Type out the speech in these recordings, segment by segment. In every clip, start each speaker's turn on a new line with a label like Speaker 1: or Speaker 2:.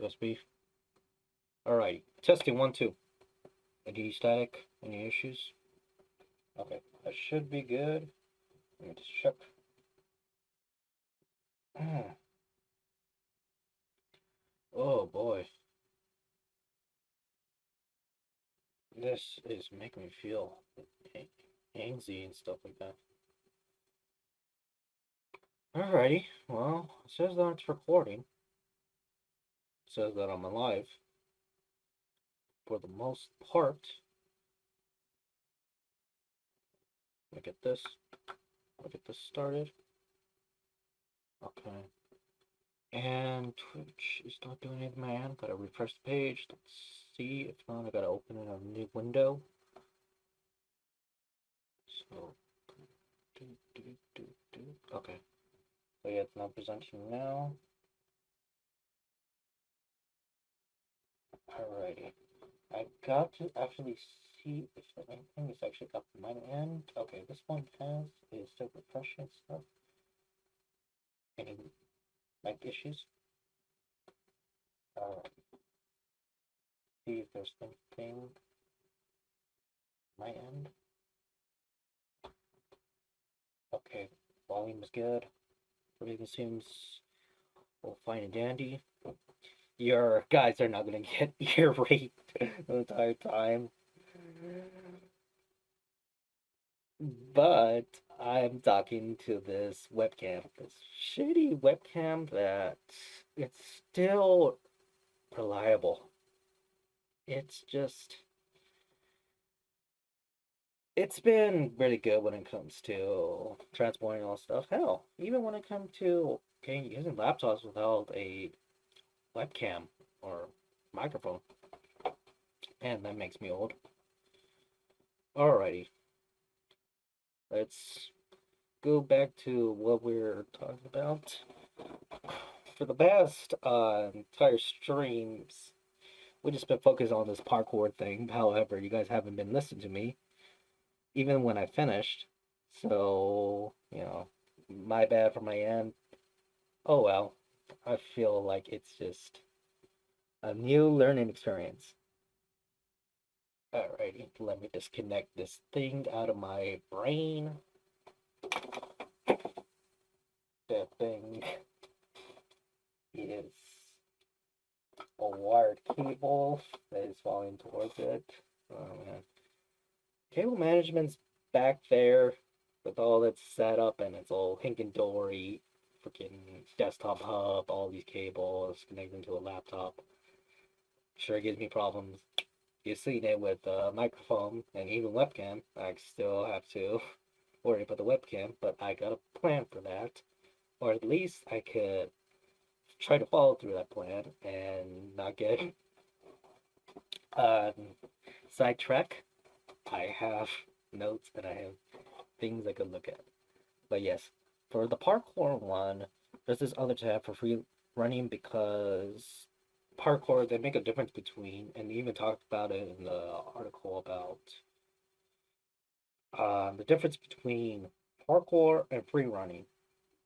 Speaker 1: USB. Alright, testing 1, 2. Any static? Any issues? Okay, that should be good. Let me just check. Oh boy. This is making me feel angsty and stuff like that. Alrighty, well, it says that it's recording. It says that I'm alive. For the most part. Let me get this. I'll get this started. Okay. And Twitch is not doing anything, man. Gotta refresh the page. Let's see. If not, I gotta open in a new window. So, okay. So yeah, it's not presenting now. Alrighty. I got to actually see if anything is actually up my end. Okay, this one is still refreshing stuff. Any mic issues? See if there's anything my end. Okay, volume is good. Everything seems all fine and dandy. Your guys are not gonna get ear raped the entire time. But I'm talking to this webcam, this shitty webcam that it's still reliable. It's just, it's been really good when it comes to transporting all stuff. Hell, even when it comes to using laptops without a webcam or microphone. And that makes me old. Alrighty. Let's go back to what we're talking about. For the past entire streams, we just been focused on this parkour thing. However, you guys haven't been listening to me, even when I finished. So, my bad for my end. Oh well. I feel like it's just a new learning experience. Alrighty, let me disconnect this thing out of my brain. That thing is a wired cable that is falling towards it. Oh man. Cable management's back there with all that's set up and it's all hinky dory, freaking desktop hub, all these cables connecting to a laptop. Sure gives me problems. You've seen it with the microphone and even webcam. I still have to worry about the webcam, but I got a plan for that. Or at least I could try to follow through that plan and not get um, sidetrack. I have notes and I have things I could look at. But yes, for the parkour one, there's this other tab for free running because parkour, they make a difference between, and they even talked about it in the article about the difference between parkour and free running.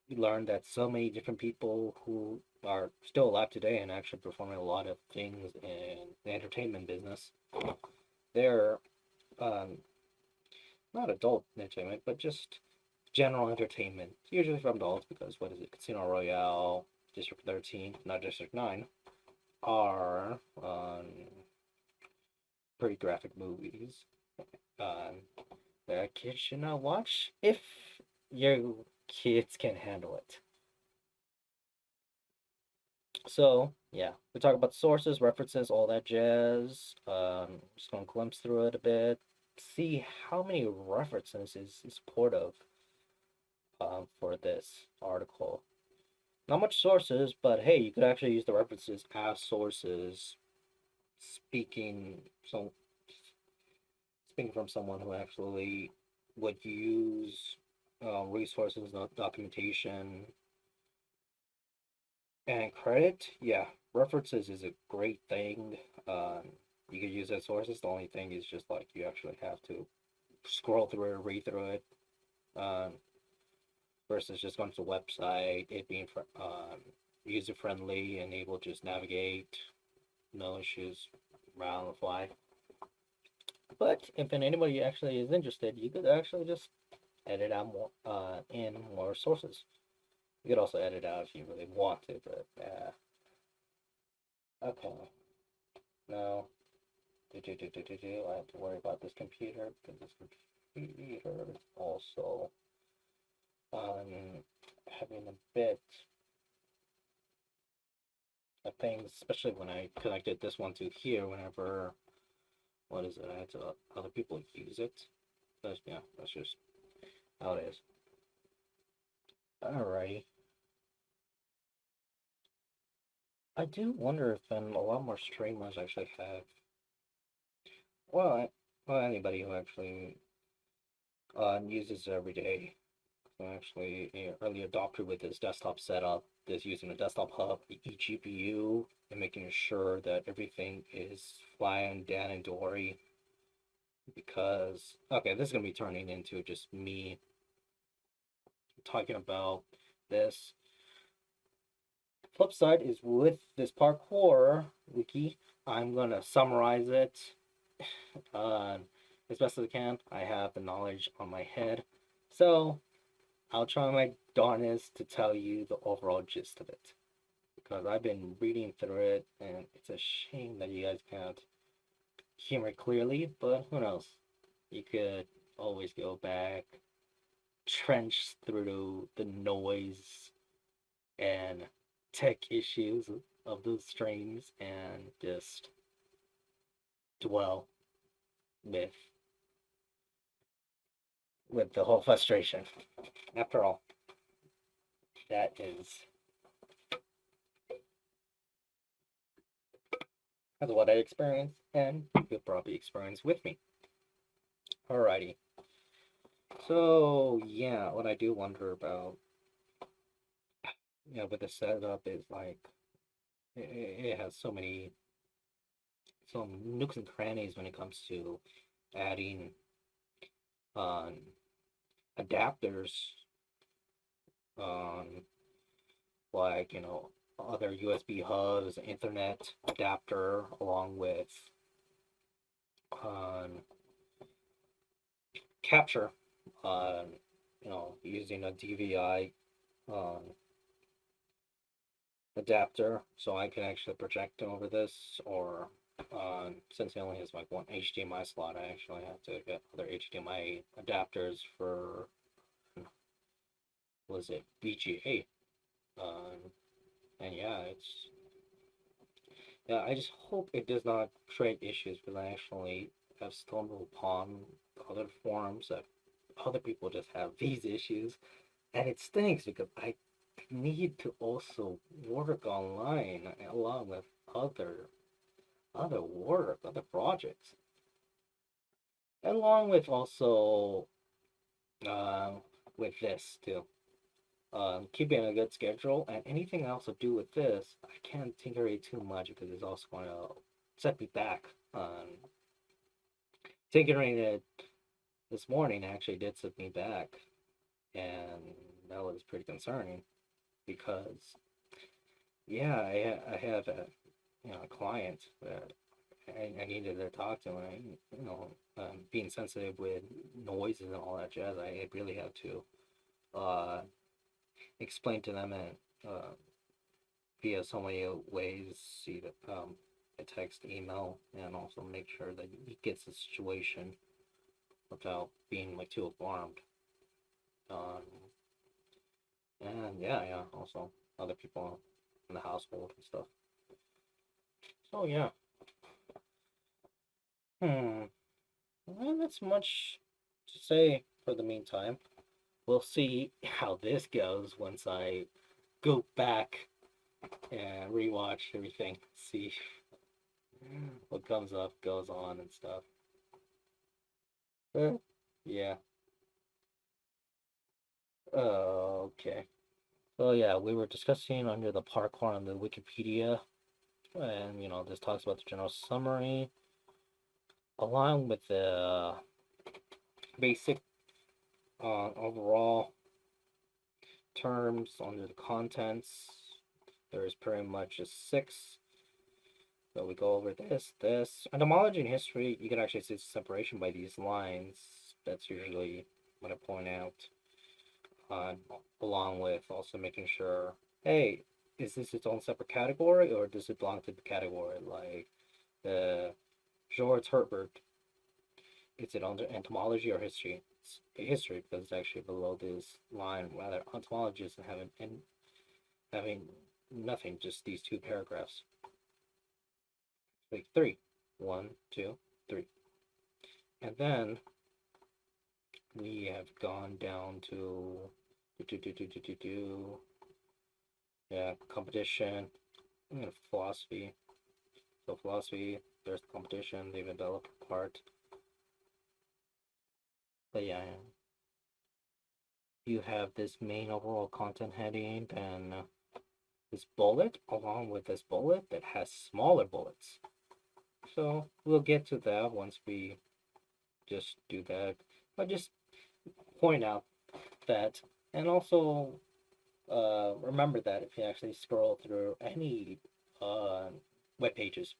Speaker 1: You learn that so many different people who are still alive today and actually performing a lot of things in the entertainment business, they're not adult entertainment, but just general entertainment, usually from adults, because what is it? Casino Royale, District 13, not District 9, are pretty graphic movies that kids should not watch if your kids can handle it. So, yeah, we talk about sources, references, all that jazz. Just gonna glimpse through it a bit, see how many references is part of. for this article. Not much sources, but hey, you could actually use the references as sources. Speaking so speaking from someone who actually would use resources, documentation, and credit. Yeah, references is a great thing. You could use as sources. The only thing is just like you actually have to scroll through it, read through it, um, versus just going to the website, it being user friendly and able to just navigate, no issues around the fly. But if anybody actually is interested, you could actually just edit out more in more sources. You could also edit out if you really want to, but okay. Now, I have to worry about this computer because this computer is also having a bit of things, especially when I connected this one to here. Whenever what is it? I had to other people use it. That's just how it is. Alrighty. I do wonder if a lot more streamers actually have. Well, anybody who actually uses it every day. So actually, an early adopter with this desktop setup is using a desktop hub, eGPU, and making sure that everything is flying down and dory. Because okay, this is gonna be turning into just me talking about this. Flip side is with this parkour wiki, I'm gonna summarize it as best as I can. I have the knowledge on my head, so I'll try my darnest to tell you the overall gist of it. Because I've been reading through it, and it's a shame that you guys can't hear it clearly, but who knows? You could always go back, trench through the noise and tech issues of those streams, and just dwell with the whole frustration. After all, that is that's what I experienced, and you'll probably experience with me. Alrighty. So yeah, what I do wonder about, with the setup is like it has so many nooks and crannies when it comes to adding um adapters on like other USB hubs, Ethernet adapter, along with um capture, using a DVI um, adapter, so I can actually project over this, or since it only has like one HDMI slot, I actually have to get other HDMI adapters for, was it VGA? And I just hope it does not create issues, because I actually have stumbled upon other forums that other people just have these issues, and it stinks because I need to also work online along with other work, other projects, along with also uh, with this too. Keeping a good schedule, and anything else to do with this, I can't tinker it too much because it's also going to set me back. Tinkering it this morning actually did set me back, and that was pretty concerning because I have a client that I needed to talk to, and being sensitive with noises and all that jazz, I really had to uh, explain to them, and via so many ways, see that a text, email, and also make sure that he gets the situation without being like too alarmed. Um, and also other people in the household and stuff. So yeah, hmm, well, that's much to say for the meantime. we'll see how this goes once I go back and rewatch everything, see what comes up, goes on, and stuff. Yeah. Okay. So yeah, we were discussing under the parkour on the Wikipedia, and this talks about the general summary, along with the basic overall terms under the contents. There is pretty much just six. So we go over this. Etymology and history, you can actually see separation by these lines. That's usually what I point out. Uh, Along with also making sure, hey, is this its own separate category or does it belong to the category? Like the George Herbert, is it under entomology or history? It's history because it's actually below this line. Rather, entomology isn't having nothing, just these two paragraphs. Like three. One, two, three. And then we have gone down to yeah, competition, philosophy. So philosophy, there's the competition, they've developed part. But yeah, you have this main overall content heading, and this bullet, along with this bullet that has smaller bullets. So we'll get to that once we just do that. But just point out that, and also remember that if you actually scroll through any web pages,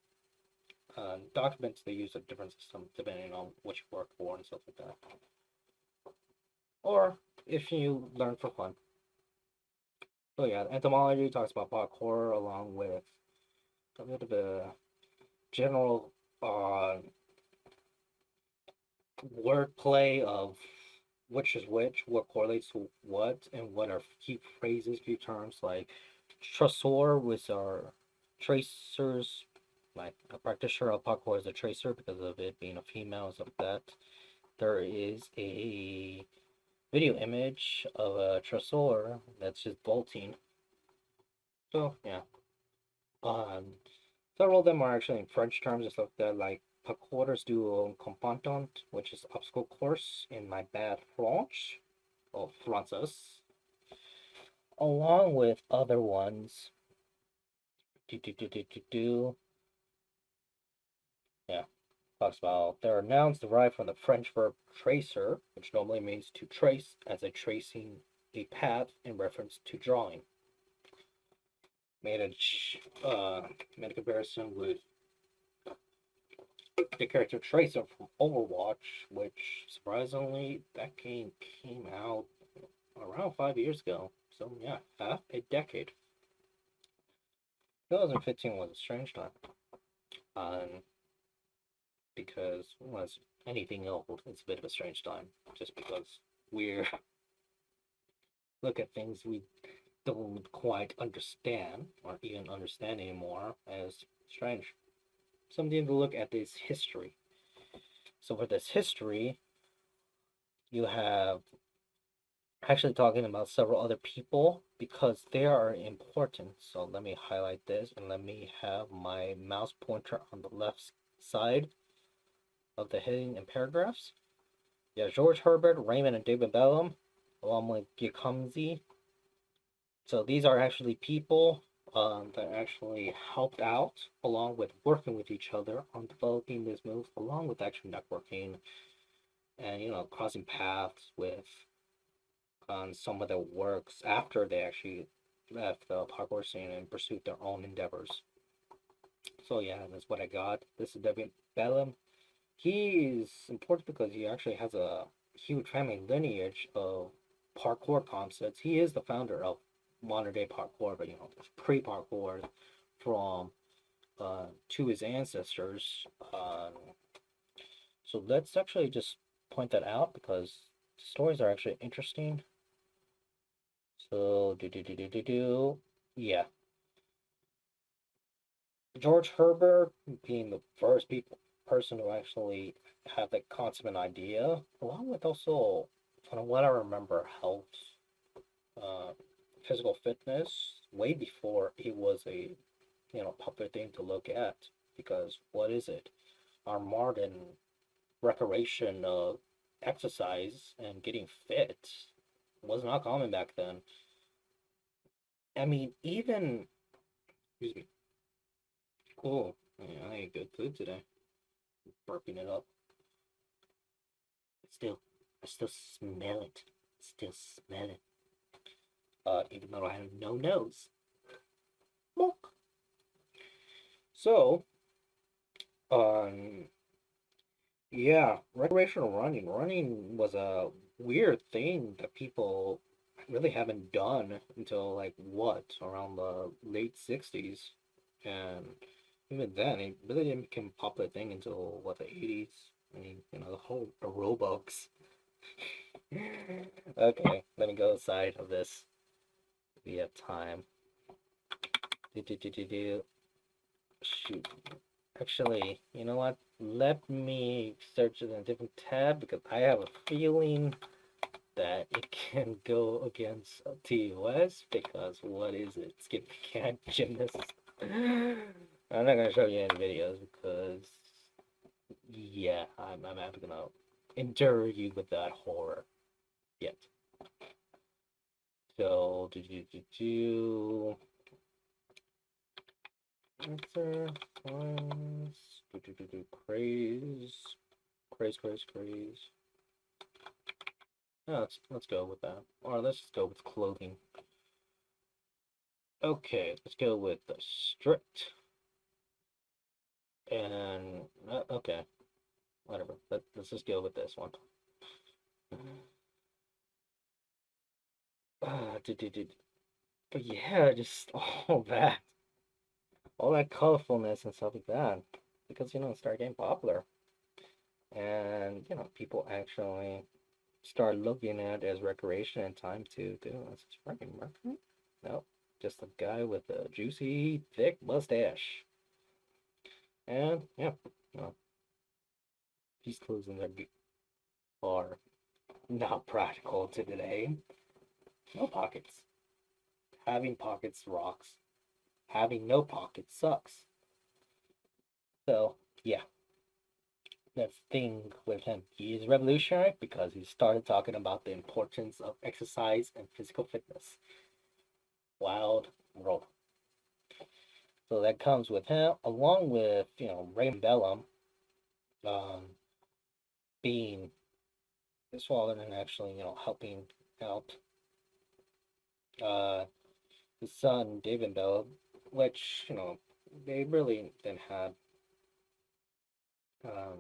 Speaker 1: documents, they use a different system depending on what you work for and stuff like that. Or if you learn for fun. So yeah, entomology talks about parkour along with a bit of a general wordplay of which is which, what correlates to what, and what are key phrases, key terms like traceur, which are tracers. Like a practitioner of parkour is a tracer because of it being a female, stuff like that. There is a video image of a traceur that's just bolting. So yeah, um, several of them are actually in French terms and stuff like that, like parcours du combattant, which is obstacle course in my bad French, or Francis, along with other ones. Yeah, talks about there are nouns derived from the French verb tracer, which normally means to trace, as a tracing a path in reference to drawing. Made a comparison with the character Tracer from Overwatch, which surprisingly that game came out around 5 years ago. So yeah, half a decade. 2015 was a strange time. Because was anything old, it's a bit of a strange time. Just because we're look at things we don't quite understand or even understand anymore as strange. Something to look at is history. So for this history, you have actually talking about several other people because they are important. So let me highlight this and let me have my mouse pointer on the left side of the heading and paragraphs. Yeah, George Herbert, Raymond, and David Bellum, along with Giacomezy. So these are actually people that actually helped out along with working with each other on developing this move, along with actually networking and crossing paths with on some of their works after they actually left the parkour scene and pursued their own endeavors. So yeah, that's what I got. This is David Bellum. He is important because he actually has a huge family lineage of parkour concepts. He is the founder of modern day parkour, but pre-parkour from to his ancestors. So let's actually just point that out because the stories are actually interesting. So yeah, George Herbert being the first person to actually have that concept and idea, along with also from what I remember, health, uh, physical fitness, way before it was a popular thing to look at. Because what is it? Our modern recreation of exercise and getting fit was not common back then. I mean, even excuse me. Cool. Yeah, I ate good food today. Burping it up. Still, I still smell it. Still smell it. Even though I have no nose. Mook. So, um, yeah, recreational running. Running was a weird thing that people really haven't done until like what, around the late 60s. And even then, it really didn't become a popular thing until what, the 80s. I mean, the whole aerobics. Okay, let me go outside of this. We have time. Do. Shoot. Actually, you know what? Let me search it in a different tab because I have a feeling that it can go against TOS because what is it? Skip cat gymnast. I'm not gonna show you any videos because yeah, I'm not gonna endure you with that horror yet. So do answer ones craze. No, let's go with that. Or let's just go with clothing. Okay, let's go with the strict. And okay, whatever. Let's just go with this one. But yeah, just all that colorfulness and stuff like that, because it started getting popular, and people actually start looking at it as recreation and time to do. Is this fucking Mercury? No, just a guy with a juicy, thick mustache. And yeah, well, these closings are not practical to today. No pockets. Having pockets rocks. Having no pockets sucks. So yeah, that's the thing with him. He is revolutionary because he started talking about the importance of exercise and physical fitness. Wild world. So that comes with him, along with Raymond Bellum, um, being his father and actually helping out uh, his son David Bellum, which they really didn't have um,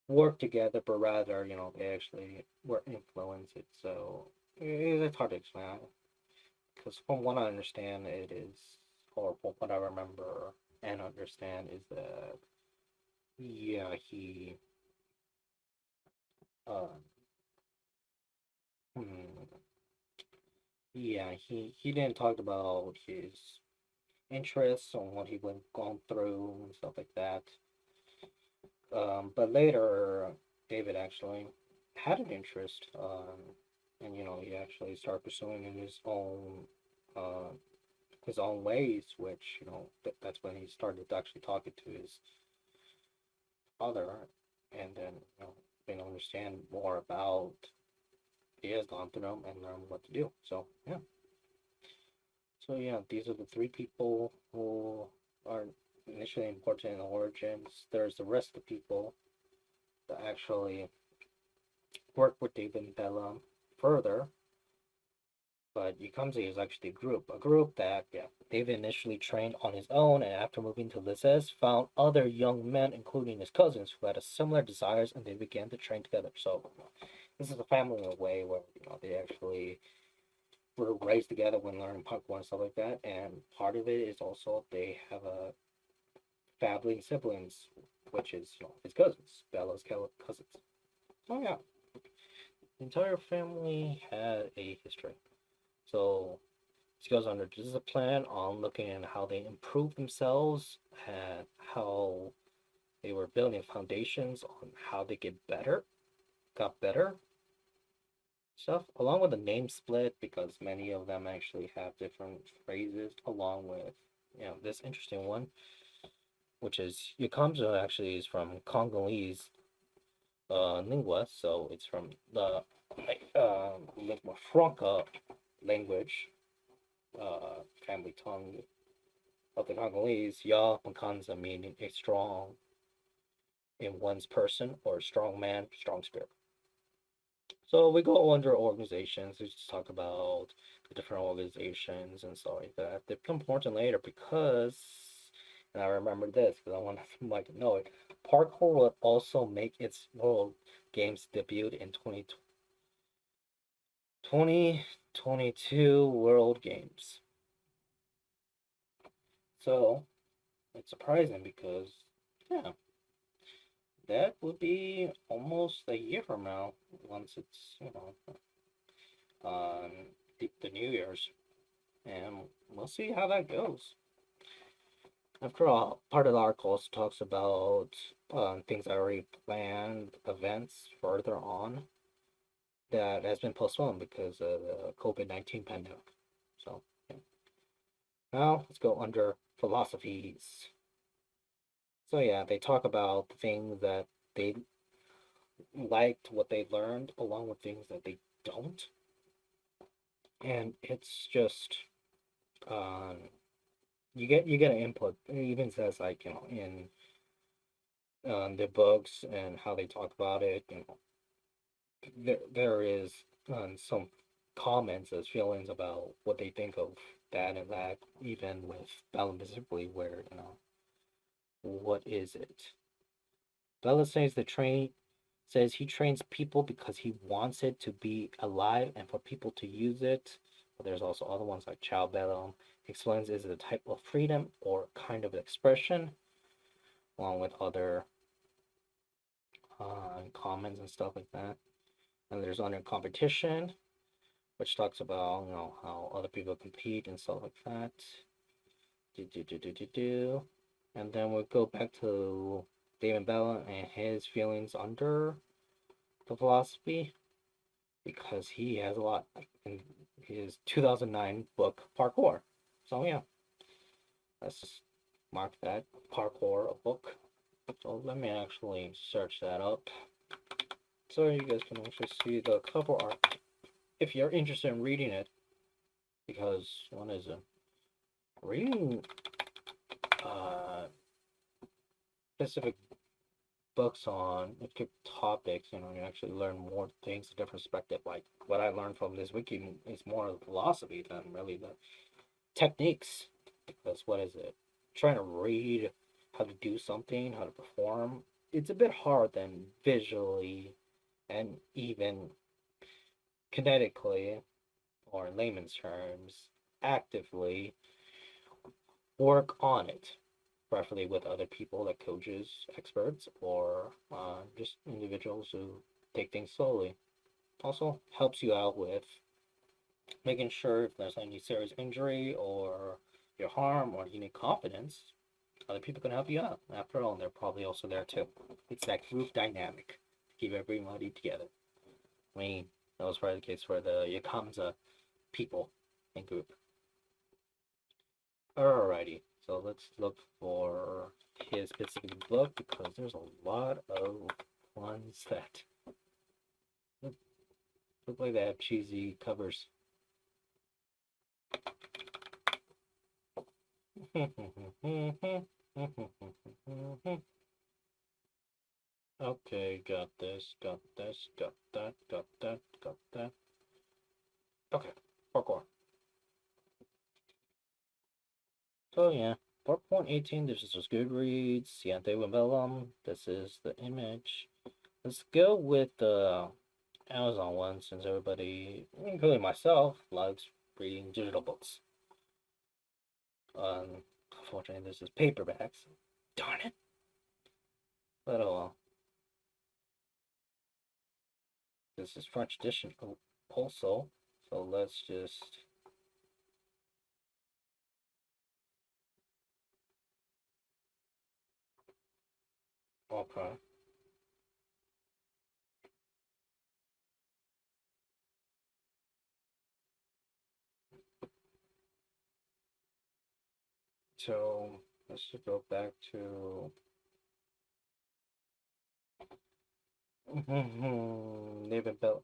Speaker 1: work together, but rather they actually were influenced. So it's hard to explain because from what I understand, it is, or from what I remember and understand, is that yeah uh, hmm, he didn't talk about his interests on what he went gone through and stuff like that. But later, David actually had an interest, and he actually started pursuing in uh, his own ways, which that's when he started actually talking to his father, and then being understand more about he has gone through them and learn what to do. So yeah, these are the three people who are initially important in the origins. There's the rest of the people that actually work with David and Bella further, but Yukamzi is actually a group that, yeah, David initially trained on his own, and after moving to Lizes, found other young men, including his cousins, who had similar desires, and they began to train together. So this is a family in a way where they actually were raised together when learning parkour and stuff like that, and part of it is also they have a family and siblings, which is his cousins, Bella's cousins. So yeah, the entire family had a history. So this goes under this is a plan on looking at how they improved themselves and how they were building foundations on how they got better, stuff, along with the name split, because many of them actually have different phrases, along with, this interesting one, which is Yakamza actually is from Congolese lingua, so it's from the lingua franca language, family tongue of the Congolese. Ya Makanza meaning a strong in one's person or strong man, strong spirit. So we go under organizations. We just talk about the different organizations and stuff like that. They become important later because, and I remember this because I want somebody to know it. Parkour will also make its World Games debut in 2022 World Games. So it's surprising because, yeah, that would be almost a year from now once it's, on the New Year's. And we'll see how that goes. After all, part of the article also talks about things that are already planned, events further on that has been postponed because of the COVID-19 pandemic. So, yeah. Now let's go under philosophies. So, yeah, they talk about things that they liked, what they learned, along with things that they don't. And it's just, um, you get an input. It even says like in the books and how they talk about it. There is some comments as feelings about what they think of that and that. Even with Bella specifically, where what is it? Bella says he trains people because he wants it to be alive and for people to use it. But there's also other ones like Chow Bella explains is it a type of freedom or kind of expression, along with other comments and stuff like that. And there's under competition, which talks about how other people compete and stuff like that. And then we'll go back to David Bella and his feelings under the philosophy because he has a lot in his 2009 book Parkour. So yeah, let's just mark that Parkour a book. So let me actually search that up so you guys can actually see the cover art if you're interested in reading it. Because one is reading specific books on topics, you actually learn more things, a different perspective. Like what I learned from this wiki is more of the philosophy than really the techniques. Because what is it? Trying to read how to do something, how to perform, it's a bit hard than visually and even kinetically, or in layman's terms, actively work on it, preferably with other people like coaches, experts, or just individuals who take things slowly. Also helps you out with making sure if there's any serious injury or your harm or you need confidence, other people can help you out. After all, they're probably also there too. It's that group dynamic to keep everybody together. I mean, that was probably the case for the Yakamza people and group. Alrighty, so let's look for his specific book because there's a lot of ones that look like they have cheesy covers. Okay, got this, got this, got that, got that, got that. Okay, parkour. So yeah, 4.18, this is just Goodreads, Siente Wimbellum, this is the image. Let's go with the Amazon one since everybody, including myself, likes reading digital books. Unfortunately, this is paperbacks. Darn it. But oh well. This is French edition also. So let's just. Okay. So let's just go back to David Bell.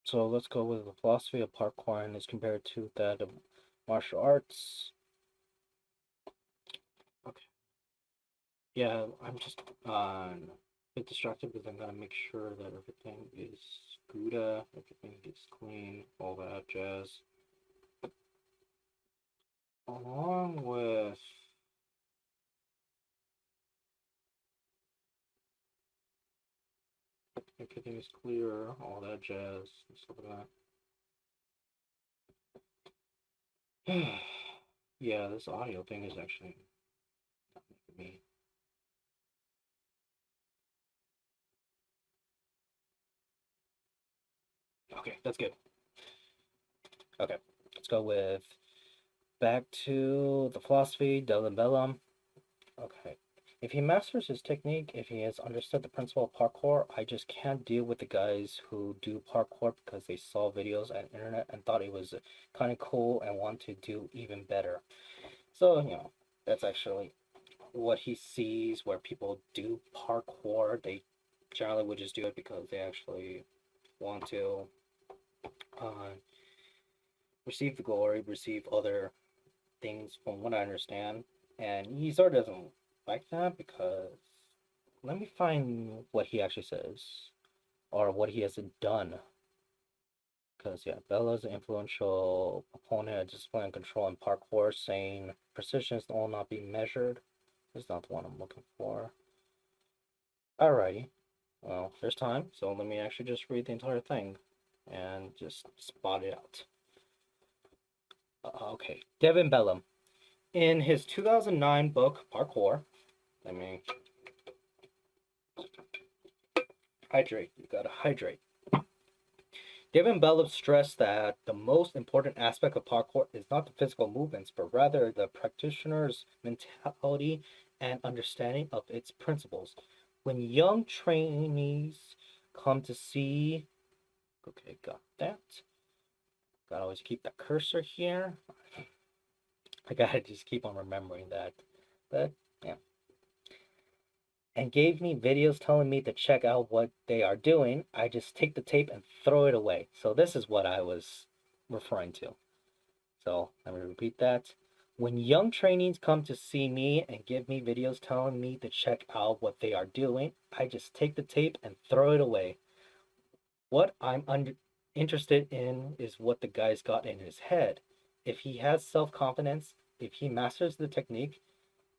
Speaker 1: So let's go with the philosophy of parkour and is compared to that of martial arts. Okay. Yeah, I'm just a bit distracted because I'm gonna make sure that everything is Gouda, everything is clean, all that jazz. Along with everything is clear, all that jazz, and stuff like that. Yeah, this audio thing is actually not making me. Okay, that's good. Okay, let's go with back to the philosophy, Delabellum. Okay. If he masters his technique, if he has understood the principle of parkour, I just can't deal with the guys who do parkour because they saw videos on the internet and thought it was kind of cool and want to do even better. So, that's actually what he sees where people do parkour. They generally would just do it because they actually want to uh, receive the glory, receive other things from what I understand. And he sort of doesn't like that because let me find what he actually says or what he has done. Because, yeah, Bella's an influential opponent of discipline and control in parkour, saying precision will not be measured. This is not the one I'm looking for. Alrighty. Well, there's time, so let me actually just read the entire thing and just spot it out. Okay. Devin Bellum. In his 2009 book, Parkour, let me hydrate. You gotta hydrate. Devin Bellum stressed that the most important aspect of parkour is not the physical movements, but rather the practitioner's mentality and understanding of its principles. When young trainees come to see, okay, got that. Gotta always keep the cursor here. I gotta just keep on remembering that. But yeah. And gave me videos telling me to check out what they are doing. I just take the tape and throw it away. So this is what I was referring to. So let me repeat that. When young trainees come to see me and give me videos telling me to check out what they are doing, I just take the tape and throw it away. What interested in is what the guy's got in his head. If he has self-confidence, if he masters the technique,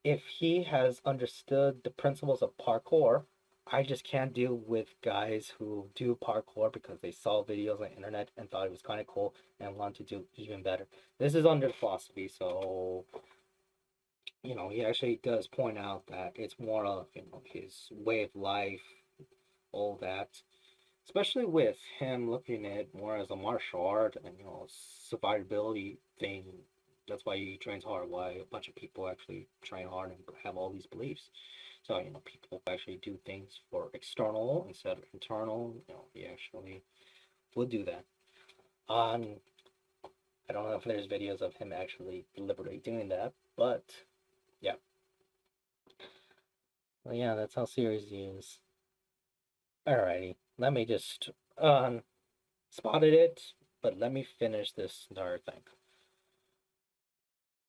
Speaker 1: if he has understood the principles of parkour, I just can't deal with guys who do parkour because they saw videos on the internet and thought it was kind of cool and want to do even better. This is under philosophy, so he actually does point out that it's more of his way of life, all that. Especially with him looking at it more as a martial art and survivability thing. That's why he trains hard. Why a bunch of people actually train hard and have all these beliefs. So people actually do things for external instead of internal. He actually would do that. I don't know if there's videos of him actually deliberately doing that, but yeah. Well, yeah, that's how serious he is. Alrighty, let me just spotted it, but let me finish this entire thing.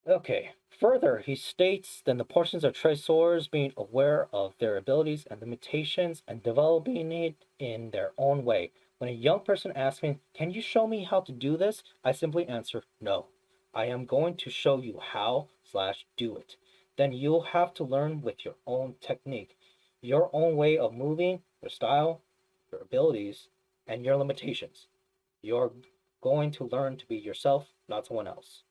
Speaker 1: Okay. Further, he states that the portions of Tresors being aware of their abilities and limitations and developing it in their own way. When a young person asks me, "Can you show me how to do this?" I simply answer, "No. I am going to show you how/do it. Then you'll have to learn with your own technique, your own way of moving, your style, your abilities, and your limitations. You're going to learn to be yourself, not someone else."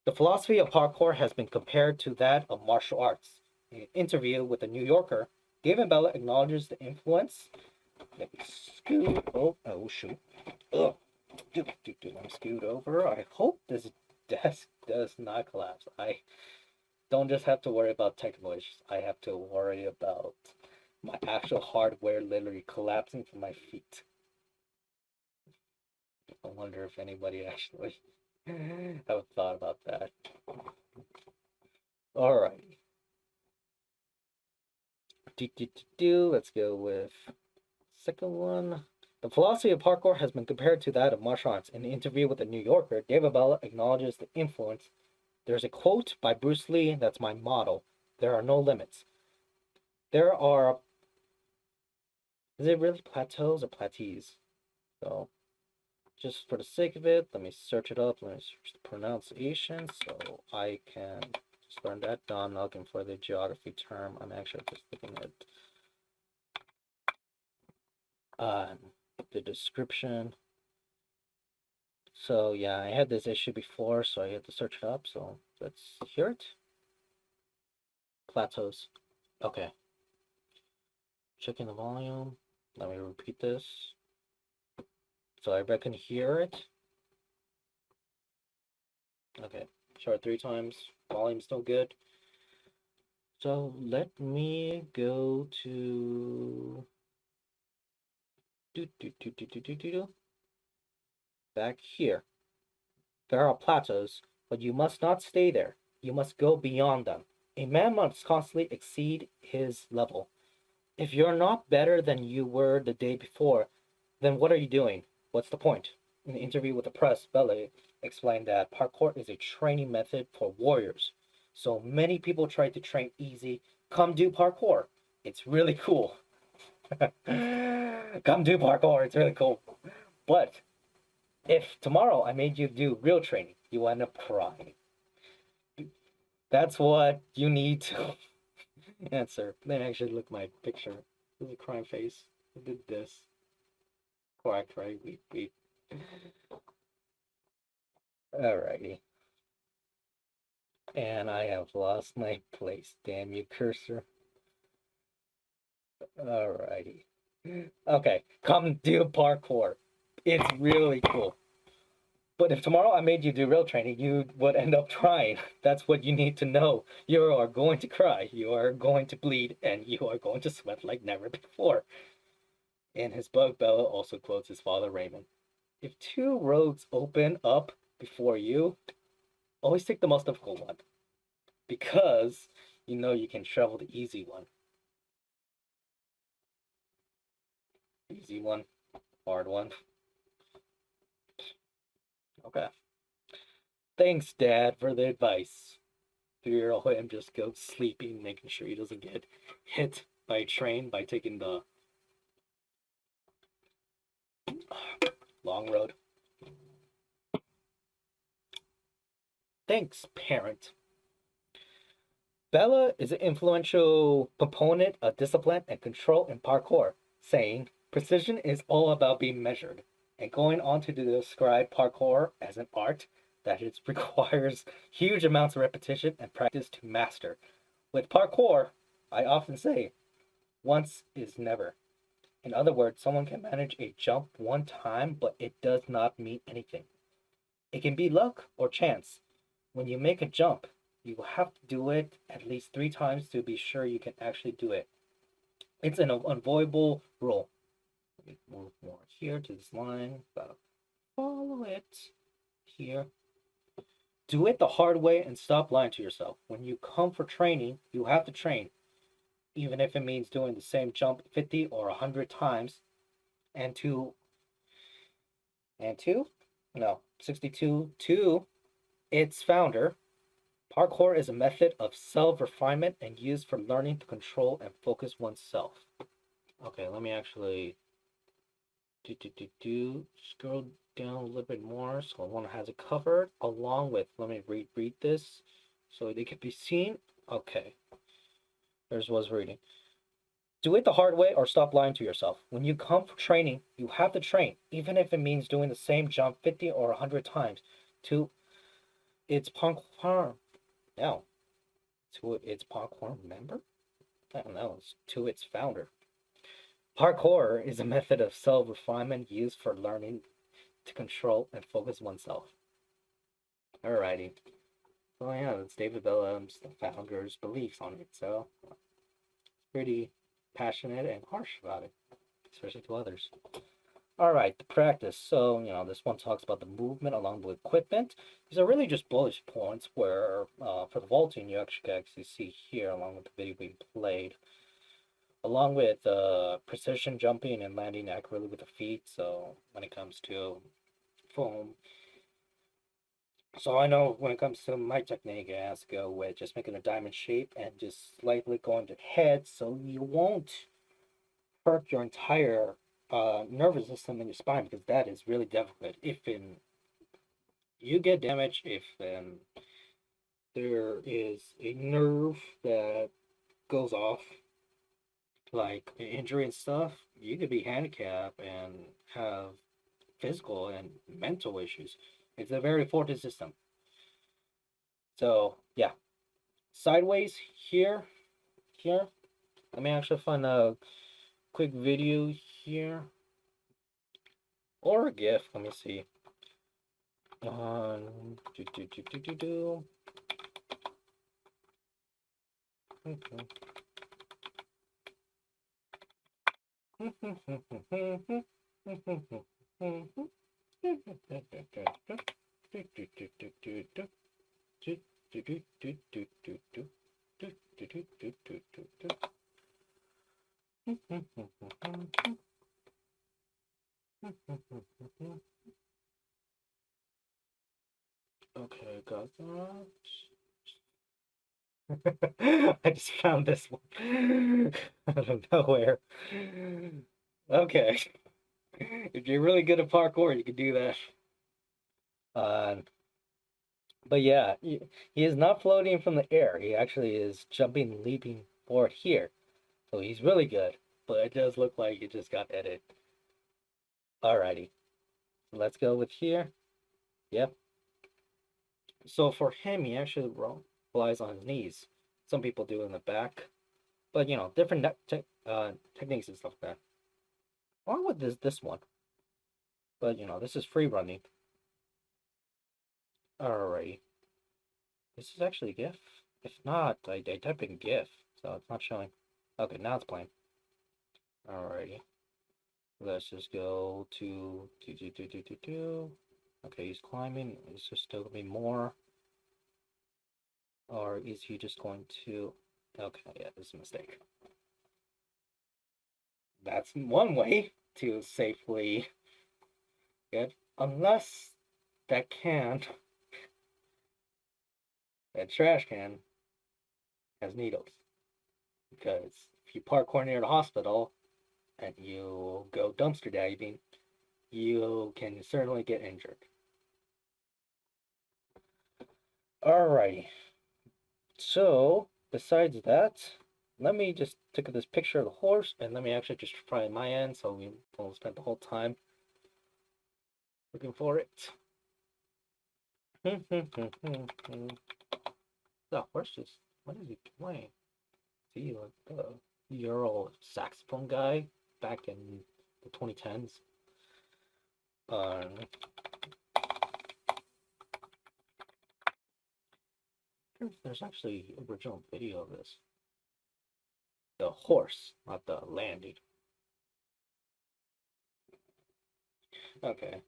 Speaker 1: The philosophy of parkour has been compared to that of martial arts. In an interview with the New Yorker, Gavin Bella acknowledges the influence. Let me scoot. Oh shoot. Ugh. Let me scoot over. I hope this desk does not collapse. I don't just have to worry about technical issues. I have to worry about my actual hardware literally collapsing from my feet. I wonder if anybody actually have thought about that. Alrighty. Let's go with second one. The philosophy of parkour has been compared to that of martial arts. In an interview with the New Yorker, David Bella acknowledges the influence. There's a quote by Bruce Lee that's my motto. There are no limits. There are, is it really plateaus or platees? So, just for the sake of it, let me search it up. Let me search the pronunciation so I can just learn that down. I'm not looking for the geography term. I'm actually just looking at the description. So yeah, I had this issue before, so I had to search it up. So let's hear it. Plateaus. Okay. Checking the volume. Let me repeat this. So everybody can hear it. Okay. Show it 3 times. Volume's still good. So let me go to back here. There are plateaus, but you must not stay there. You must go beyond them. A man must constantly exceed his level. If you're not better than you were the day before, then what are you doing? What's the point? In the interview with the press, Bella explained that parkour is a training method for warriors. So many people try to train easy. Come do parkour. It's really cool. Come do parkour. It's really cool. But if tomorrow I made you do real training, you end up crying. That's what you need to answer. Then actually look at my picture. This is a crying face. I did this. Correct, right? We. Alrighty. And I have lost my place. Damn you, cursor. Alrighty. Okay, come do parkour. It's really cool. But if tomorrow I made you do real training, you would end up trying. That's what you need to know. You are going to cry, you are going to bleed, and you are going to sweat like never before. In his book, Bella also quotes his father, Raymond. If 2 roads open up before you, always take the most difficult one. Because you know you can travel the easy one. Easy one, hard one. Okay. Thanks, Dad, for the advice. 3-year-old him just goes sleeping, making sure he doesn't get hit by a train by taking the long road. Thanks, parent. Bella is an influential proponent of discipline and control in parkour, saying, precision is all about being measured, and going on to describe parkour as an art that it requires huge amounts of repetition and practice to master. With parkour, I often say, once is never. In other words, someone can manage a jump one time, but it does not mean anything. It can be luck or chance. When you make a jump, you have to do it at least 3 times to be sure you can actually do it. It's an unavoidable rule. Let me move more here to this line. Gotta follow it here. Do it the hard way and stop lying to yourself. When you come for training, you have to train, even if it means doing the same jump 50 or 100 times. And to 62 to its founder, parkour is a method of self-refinement and used for learning to control and focus oneself. Okay, let me actually scroll down a little bit more so one has it covered along with, let me read this so they can be seen. Okay, there's was reading. Do it the hard way or stop lying to yourself. When you come for training, you have to train, even if it means doing the same jump 50 or 100 times. To its parkour, no, to its parkour member? I don't know, it's to its founder. Parkour is a method of self-refinement used for learning to control and focus oneself. Alrighty. So yeah, that's David Williams, the founder's beliefs on it. So pretty passionate and harsh about it, especially to others. All right, the practice. So, this one talks about the movement along with equipment. These are really just bullet points where, for the vaulting, you actually see here, along with the video we played, along with precision jumping and landing accurately with the feet. So, when it comes to foam, so I know when it comes to my technique, it has to go with just making a diamond shape and just slightly going to head so you won't hurt your entire nervous system in your spine because that is really difficult. If you get damaged, if there is a nerve that goes off, like an injury and stuff, you could be handicapped and have physical and mental issues. It's a very important system. So yeah, sideways here, here. Let me actually find a quick video here or a GIF. Let me see. Do do do do do do. Okay, got that. I just found this one out of nowhere. Okay. If you're really good at parkour, you can do that. Uh, but yeah, he is not floating from the air. He actually is jumping, leaping forward here. So he's really good. But it does look like it just got edited. Alrighty. Let's go with here. Yep. So for him, he actually relies on his knees. Some people do in the back. But different techniques and stuff like that. Along with this one. But this is free running. Alrighty. This is actually a GIF. If not, I type in GIF, so it's not showing. Okay, now it's playing. Alrighty. Let's just go to do. Okay, he's climbing. Is there still gonna be more? Or is he just going to... Okay, yeah, this is a mistake. That's one way to safely get... Unless that trash can, has needles. Because if you parkour near the hospital and you go dumpster diving, you can certainly get injured. Alrighty. So, besides that, let me just take this picture of the horse and let me actually just try my end so we won't spend the whole time looking for it. The horse just, what is he playing? Is he like the Euro saxophone guy back in the 2010s? There's actually original video of this. The horse, not the landing. Okay.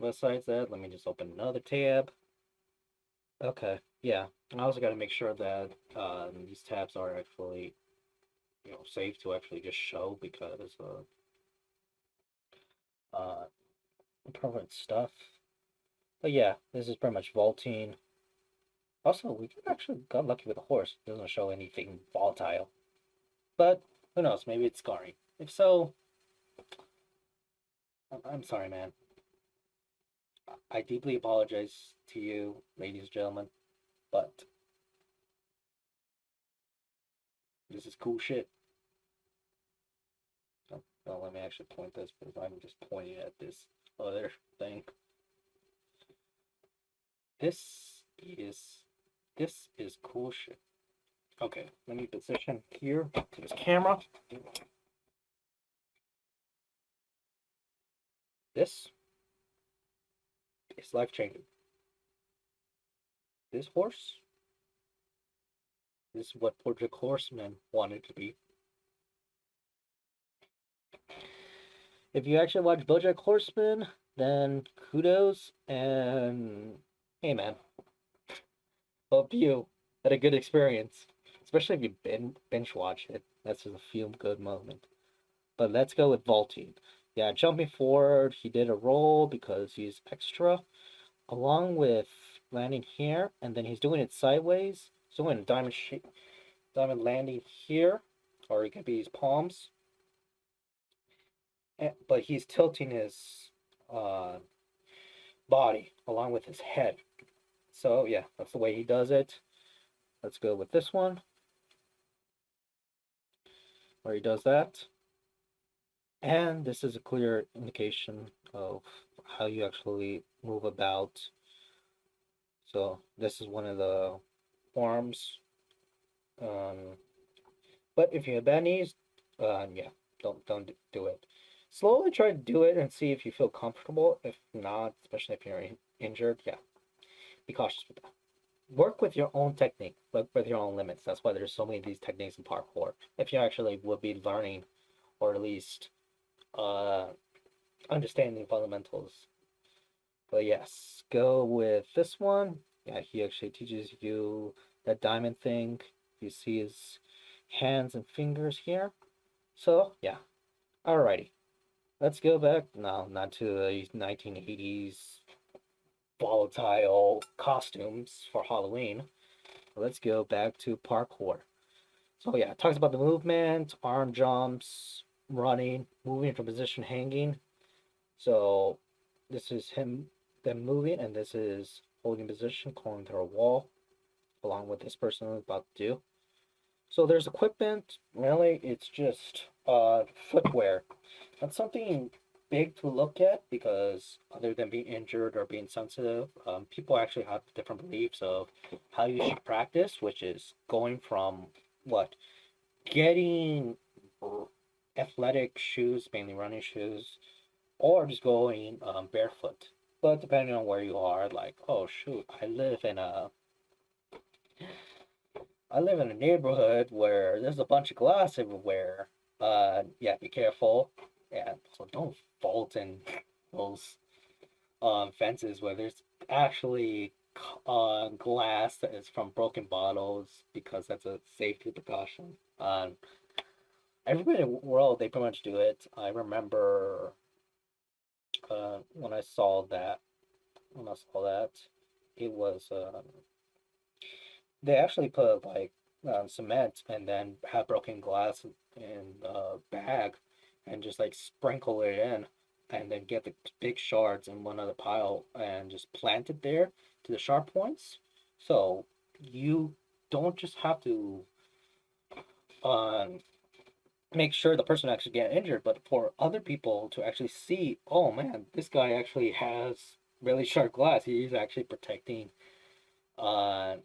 Speaker 1: Besides that, let me just open another tab. Okay, yeah. I also got to make sure that these tabs are actually, safe to actually just show because important stuff. But yeah, this is pretty much vaulting. Also, we actually got lucky with the horse. It doesn't show anything volatile. But who knows? Maybe it's scarring. If so, I'm sorry, man. I deeply apologize to you, ladies and gentlemen, but this is cool shit. Oh, well, let me actually point this because I'm just pointing at this other thing. This is cool shit. Okay, let me position here to this camera. This is life changing. This horse This is what BoJack Horseman wanted to be. If you actually watch BoJack Horseman, then kudos and hey man, hope you had a good experience. Especially if you binge watch it. That's just a feel good moment. But let's go with vaulting. Yeah, jumping forward, he did a roll because he's extra, along with landing here, and then he's doing it sideways. So doing a diamond landing here, or it could be his palms. But he's tilting his uh, body along with his head. So yeah, that's the way he does it. Let's go with this one, where he does that. And this is a clear indication of how you actually move about. So this is one of the forms. Um, but if you have bad knees, yeah, don't do it. Slowly try to do it and see if you feel comfortable. If not, especially if you're injured, yeah, be cautious with that. Work with your own technique. Work with your own limits. That's why there's so many of these techniques in parkour. If you actually would be learning, or at least uh, understanding fundamentals. But yes, go with this one. Yeah, he actually teaches you that diamond thing. You see his hands and fingers here. So yeah, alrighty. Let's go back. No, not to the 1980s volatile costumes for Halloween. Let's go back to parkour. So yeah, it talks about the movement, arm jumps, running, moving from position, hanging. So this is him then moving, and this is holding position, calling to a wall, along with this person is about to do. So there's equipment. Really, it's just footwear. That's something big to look at because other than being injured or being sensitive, people actually have different beliefs of how you should practice, which is going from what getting athletic shoes, mainly running shoes, or just going barefoot. But depending on where you are, like, oh shoot, I live in a neighborhood where there's a bunch of glass everywhere. Yeah, be careful. Yeah, so don't vault in those fences where there's actually glass that is from broken bottles because that's a safety precaution. Everybody in the world, they pretty much do it. I remember when I saw that, when I saw that, it was they actually put like cement and then have broken glass in a bag and just like sprinkle it in and then get the big shards in one other pile and just plant it there to the sharp points. So you don't just have to um, make sure the person actually get injured, but for other people to actually see, oh man, this guy actually has really sharp glass. He's actually protecting uh,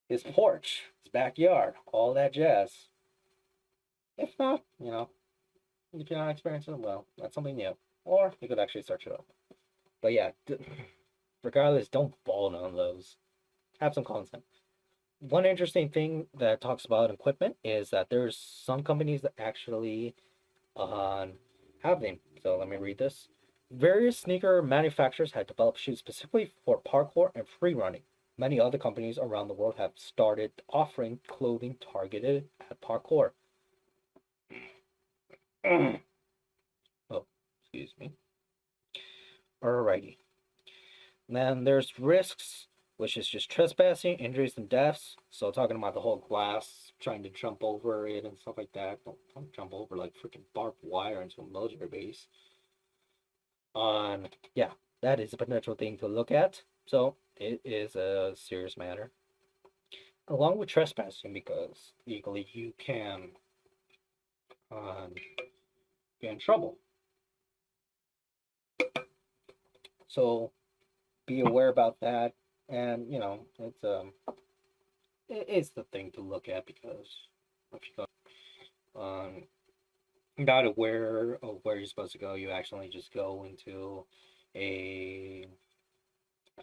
Speaker 1: his porch, his backyard, all that jazz. If not, if you're not experiencing it, well, that's something new. Or you could actually search it up. But yeah, regardless, don't fall on those. Have some content. One interesting thing that talks about equipment is that there's some companies that actually have them. So let me read this. Various sneaker manufacturers have developed shoes specifically for parkour and free running. Many other companies around the world have started offering clothing targeted at parkour. Oh, excuse me. Alrighty. Then there's risks, which is just trespassing, injuries, and deaths. So talking about the whole glass, trying to jump over it and stuff like that. Don't jump over like freaking barbed wire into a military base. Yeah, that is a potential thing to look at. So it is a serious matter. Along with trespassing, because legally you can um, get in trouble. So be aware about that. And it's the thing to look at because if you go not aware of where you're supposed to go, you actually just go into a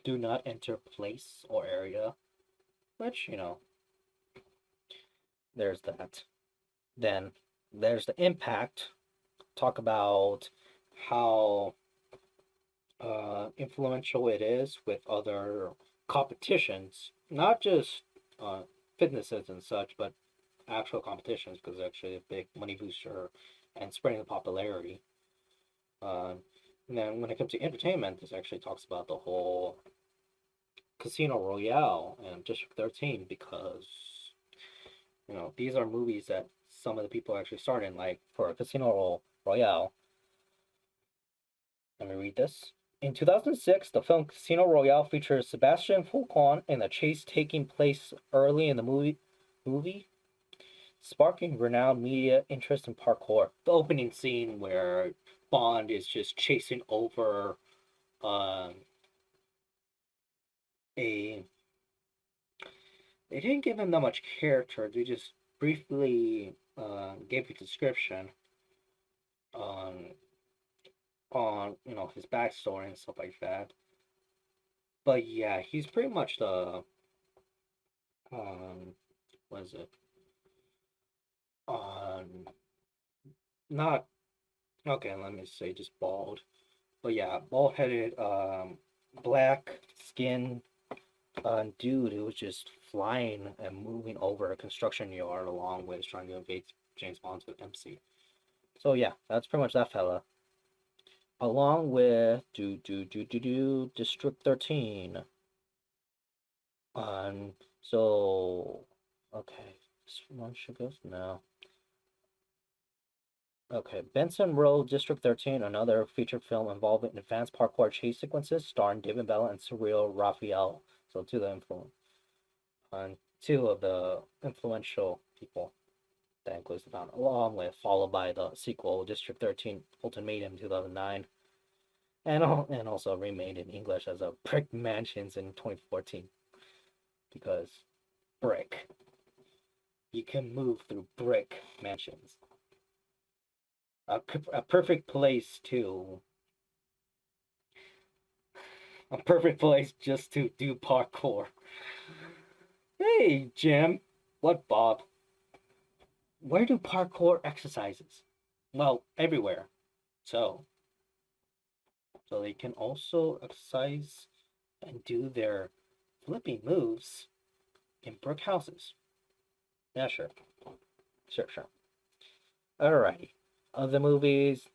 Speaker 1: do not enter place or area, which there's that. Then there's the impact. Talk about how influential it is with other competitions, not just fitnesses and such, but actual competitions, because it's actually a big money booster and spreading the popularity. Uh, and then when it comes to entertainment, this actually talks about the whole Casino Royale and District 13, because these are movies that some of the people actually starred in, like for Casino Royale. Let me read this. In 2006, the film Casino Royale features Sebastian Foucan in a chase taking place early in the movie, sparking renowned media interest in parkour. The opening scene where Bond is just chasing over um, a. They didn't give him that much character. They just briefly gave a description on his backstory and stuff like that. But yeah, he's pretty much the what is it? Not okay. Let me say just bald. But yeah, bald headed, black skin dude who was just flying and moving over a construction yard along with trying to invade James Bond's with MC. So yeah, that's pretty much that fella. Along with District 13. So okay, this one should go now. Okay, Benson Road District 13, another feature film involving advanced parkour chase sequences starring David Bella and Cyril Raphael. So two of the influential people that includes the founder, along with followed by the sequel District 13 Ultimatum 2009, and also remade in English as a Brick Mansions in 2014, because brick, you can move through brick mansions. A perfect place to a perfect place just to do parkour. Hey, Jim. What, Bob? Where do parkour exercises? Well, everywhere. So, so they can also exercise and do their flipping moves in brick houses. Yeah, sure. Sure. Alrighty. Other movies,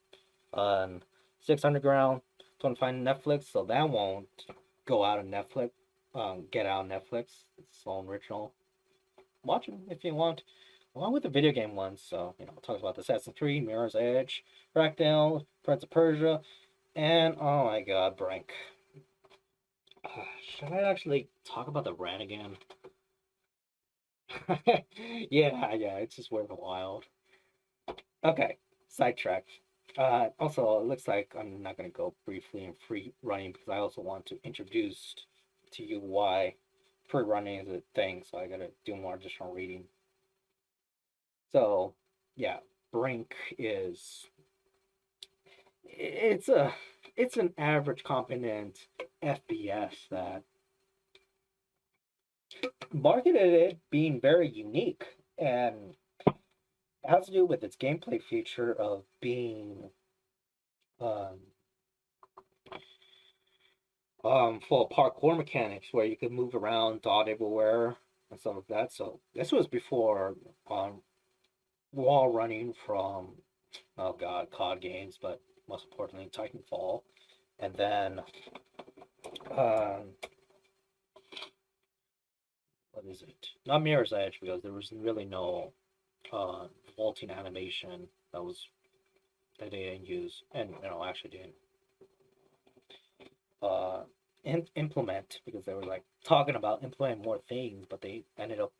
Speaker 1: Six Underground, don't find Netflix, so that won't go out on Netflix. Get out on Netflix. It's its own original. Watch them if you want, along with the video game ones. So it talks about Assassin's Creed, Mirror's Edge, Crackdown, Prince of Persia, and oh my God, Brink. Should I actually talk about the rant again? Yeah, it's just worth a while. Okay, sidetrack. Also, it looks like I'm not going to go briefly in free running because I also want to introduce to you why free running is a thing. So I got to do more additional reading. So, yeah, Brink is it's a it's an average competent FPS that marketed it being very unique, and it has to do with its gameplay feature of being um, full of parkour mechanics where you could move around, dot everywhere, and stuff like that. So this was before wall running from oh god, COD games, but most importantly Titanfall, and then um, what is it? Not Mirror's Edge, because there was really no vaulting animation that they didn't use, and actually didn't uh implement, because they were like talking about implementing more things, but they ended up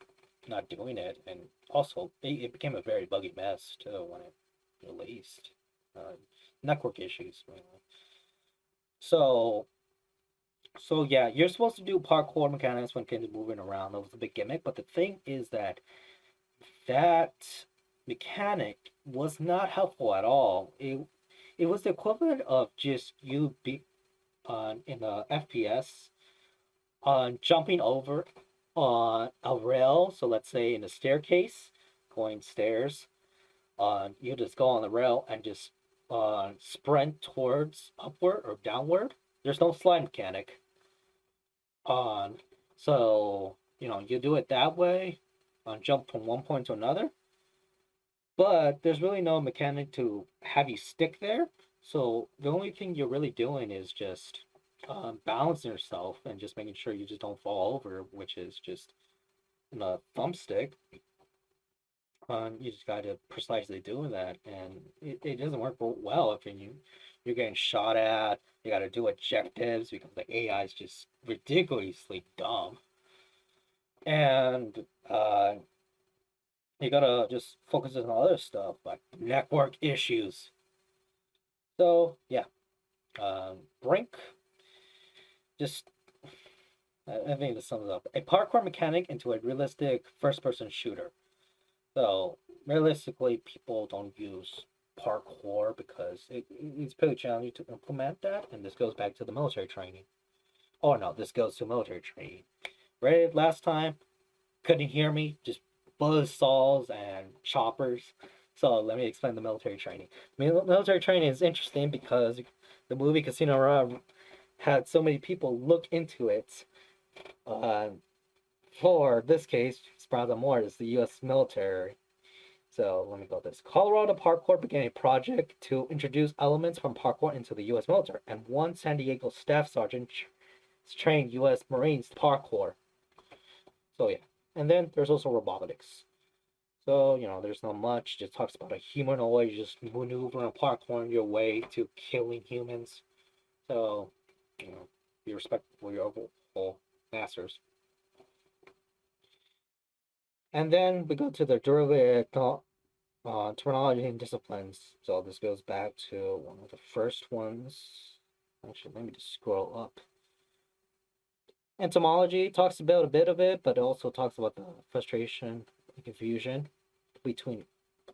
Speaker 1: not doing it, and also it became a very buggy mess too when it released. Uh, Network issues mainly. So so yeah, you're supposed to do parkour mechanics when kids moving around. That was the big gimmick. But the thing is that mechanic was not helpful at all. It was the equivalent of just you be in a FPS on jumping over on a rail. So let's say in a staircase, going stairs. You just go on the rail and just sprint towards upward or downward. There's no slide mechanic. On so you do it that way, jump from one point to another. But there's really no mechanic to have you stick there. So the only thing you're really doing is just balancing yourself and just making sure you just don't fall over, which is just a thumbstick. You just got to precisely doing that, and it doesn't work well if you're getting shot at. You got to do objectives because the AI is just ridiculously dumb, and you gotta just focus on other stuff like network issues. So yeah, Brink just I think this sums up a parkour mechanic into a realistic first-person shooter. So realistically, people don't use parkour because it's pretty challenging to implement that, and this goes back to the military training. Oh no, this goes to military training. Right, last time couldn't hear me, just buzz saws and choppers. So let me explain the military training. Military training is interesting because the movie Casino Royale had so many people look into it. For this case, Sprout More is the U.S. military. So let me go this. Colorado Parkour began a project to introduce elements from parkour into the U.S. military, and one San Diego staff sergeant trained U.S. Marines parkour. So yeah, and then there's also robotics. So there's not much. Just talks about a humanoid just maneuvering and parkouring your way to killing humans. So be respectful for your overall masters. And then we go to the derivative terminology and disciplines. So this goes back to one of the first ones. Actually, let me just scroll up. Entomology talks about a bit of it, but it also talks about the frustration and confusion between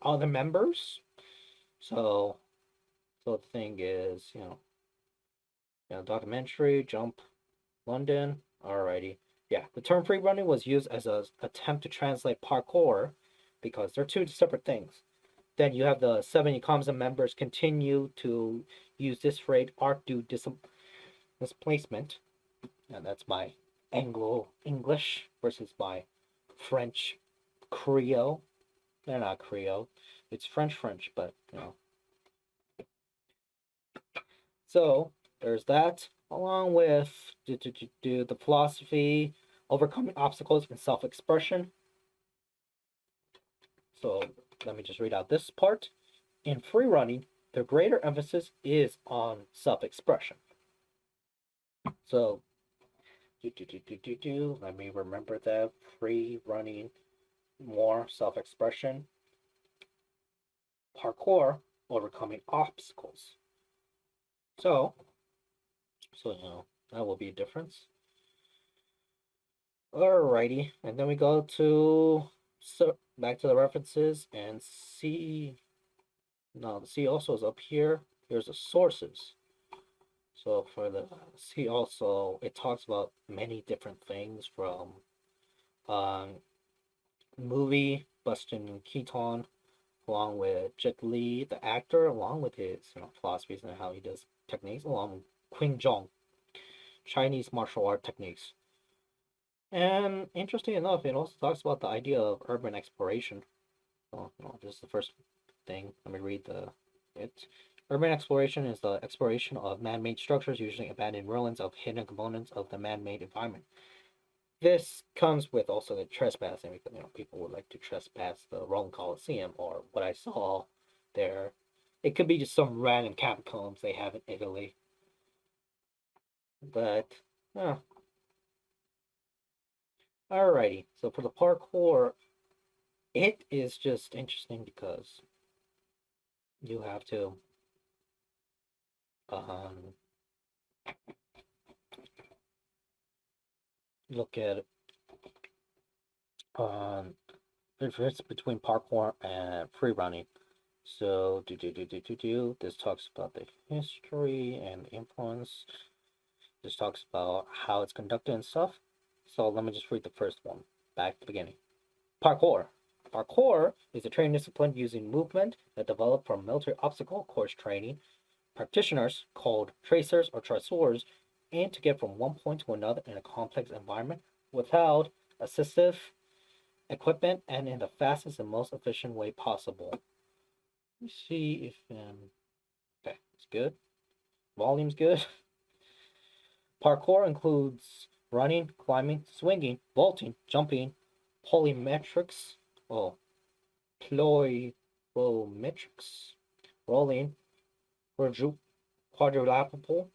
Speaker 1: other members. So the thing is, documentary, jump, London, alrighty. Yeah, the term free running was used as an attempt to translate parkour because they're two separate things. Then you have the 70 comms members continue to use this phrase art due displacement. And that's my Anglo English versus my French Creole. They're not Creole. It's French, but So there's that, along with the philosophy, overcoming obstacles, and self-expression. So let me just read out this part. In free running, the greater emphasis is on self-expression. So let me remember that. Free running, more self-expression. Parkour, overcoming obstacles. So that will be a difference. Alrighty, and then we go to back to the references and C. No, the C also is up here. Here's the sources. So for the C also, it talks about many different things from movie Buster Keaton, along with Jet Li, the actor, along with his philosophies and how he does techniques, along with Qing Zhong, Chinese martial art techniques. And interesting enough, it also talks about the idea of urban exploration. Oh, no, this is the first thing. Let me read it. Urban exploration is the exploration of man-made structures, usually abandoned ruins of hidden components of the man-made environment. This comes with also the trespassing, because people would like to trespass the Roman Colosseum or what I saw there. It could be just some random catacombs they have in Italy. But alrighty. So for the parkour, it is just interesting because you have to look at the difference between parkour and free running. So this talks about the history and the influence. This talks about how it's conducted and stuff. So let me just read the first one back to the beginning. Parkour. Parkour is a training discipline using movement that developed from military obstacle course training. Practitioners, called tracers or tracers, aim to get from one point to another in a complex environment without assistive equipment and in the fastest and most efficient way possible. Let me see if okay, it's good. Volume's good. Parkour includes running, climbing, swinging, vaulting, jumping, polymetrics, oh, plyometrics, rolling, quadrilateral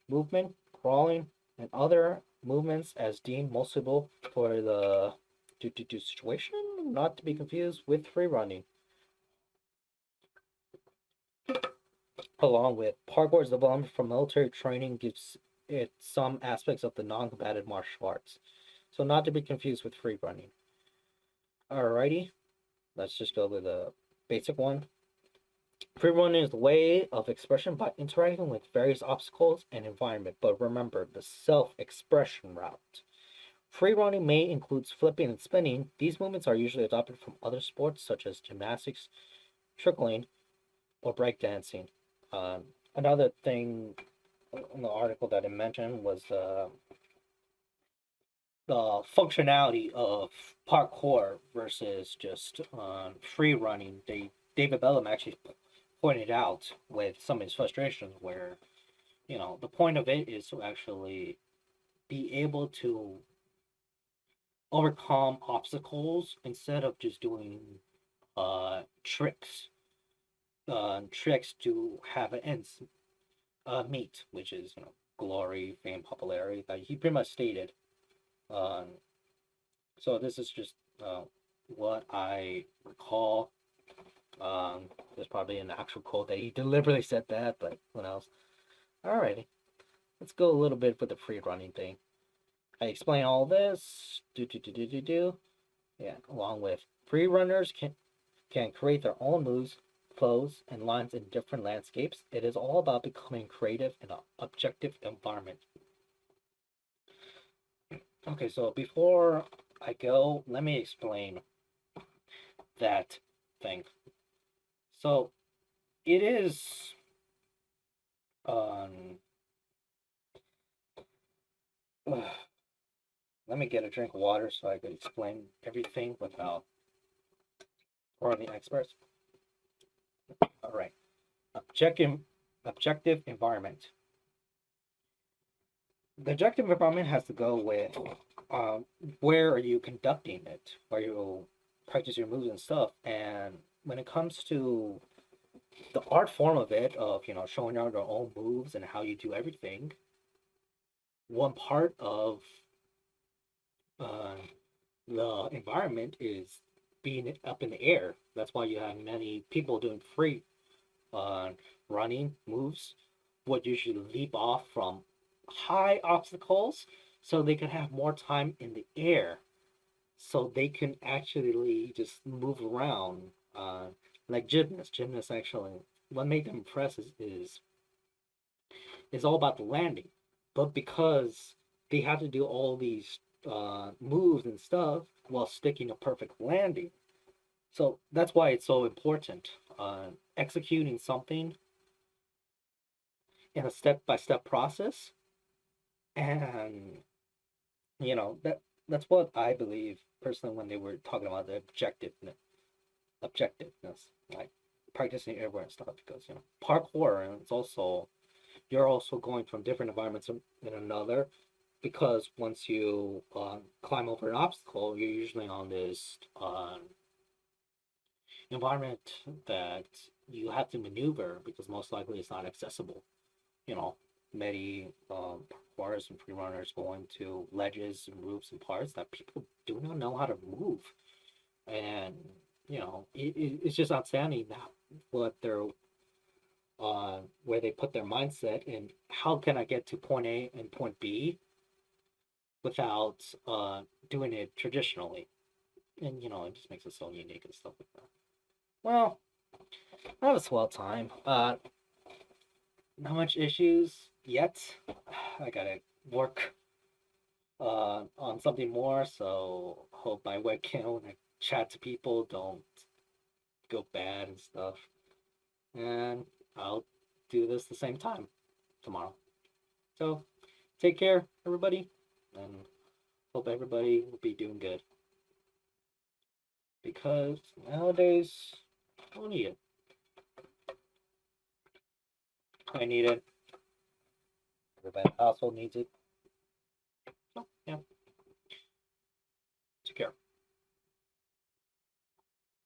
Speaker 1: movement, crawling, and other movements as deemed most suitable for the situation, not to be confused with free running. Along with parkour's development from military training gives it some aspects of the non-combative martial arts. So not to be confused with free running. Alrighty, let's just go with the basic one. Free running is a way of expression by interacting with various obstacles and environment, but remember the self-expression route. Free running may include flipping and spinning. These movements are usually adopted from other sports such as gymnastics, trickling, or breakdancing. Another thing in the article that I mentioned was the functionality of parkour versus just free running. David Bellum actually pointed out with some of his frustrations where, the point of it is to actually be able to overcome obstacles instead of just doing tricks. Tricks to have an end meet, which is glory, fame, popularity. That he pretty much stated. Um, so this is just what I recall. There's probably an actual quote that he deliberately said that, but who knows? Alrighty, let's go a little bit with the free running thing. I explain all this. Yeah, along with free runners can create their own moves, flows, and lines in different landscapes. It is all about becoming creative in an objective environment. Okay, so before I go, let me explain that thing. So it is let me get a drink of water so I could explain everything without throwing the experts. All right. Objective environment. The objective environment has to go with where are you conducting it, where you practice your moves and stuff. And when it comes to the art form of it, of showing out your own moves and how you do everything, one part of uh, the environment is being up in the air. That's why you have many people doing free running moves would usually leap off from high obstacles so they can have more time in the air so they can actually just move around like gymnasts actually what made them impressive is all about the landing, but because they have to do all these moves and stuff while sticking a perfect landing, so that's why it's so important executing something in a step-by-step process. And that's what I believe personally when they were talking about the objectiveness, like practicing airborne and stuff, because parkour, and it's also you're also going from different environments in another, because once you climb over an obstacle, you're usually on this environment that you have to maneuver because most likely it's not accessible. you know, many parkourers and free runners go into ledges and roofs and parts that people do not know how to move. And, it's just outstanding that what they're, where they put their mindset in how can I get to point A and point B without doing it traditionally. And, it just makes it so unique and stuff like that. Well, that was a swell time. Not much issues yet. I gotta work on something more, so hope my webcam chat to people, don't go bad and stuff. And I'll do this the same time tomorrow. So take care, everybody, and hope everybody will be doing good. Because nowadays, I don't need it. I need it. Everybody in the household needs it. So, yeah.